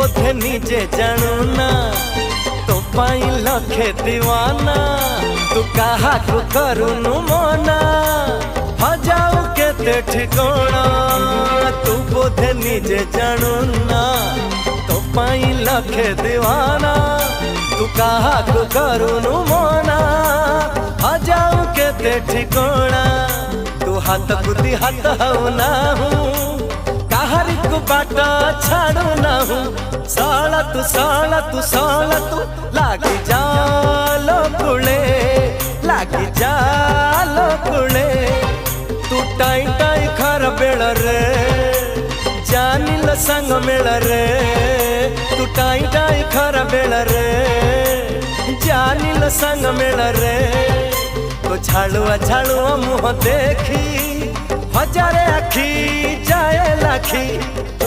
बोधे निजे जानू ना तो पाई लखे दीवाना तू कहा को करूनु मना हजाऊ केते ठिकाना तू बोधे निजे जानू ना तो पाई लखे दीवाना तू कहा को करूनु मना हजाऊ केते ठिकाना तू हाथ बुद्धि हाथ हऊ ना हूँ कहारी को बाटा छाड़ू ना हूँ साला तू लागी जालो कुले लागी जालो कुले तू टाई टाई खर बेड़ रे जानिल संग मेड़ रे तू टाई टाई खर बेड़ रे जानिल संग मेड़ रे तो झाड़ुआ मुँह देखी हजारे आखी जाए लाखी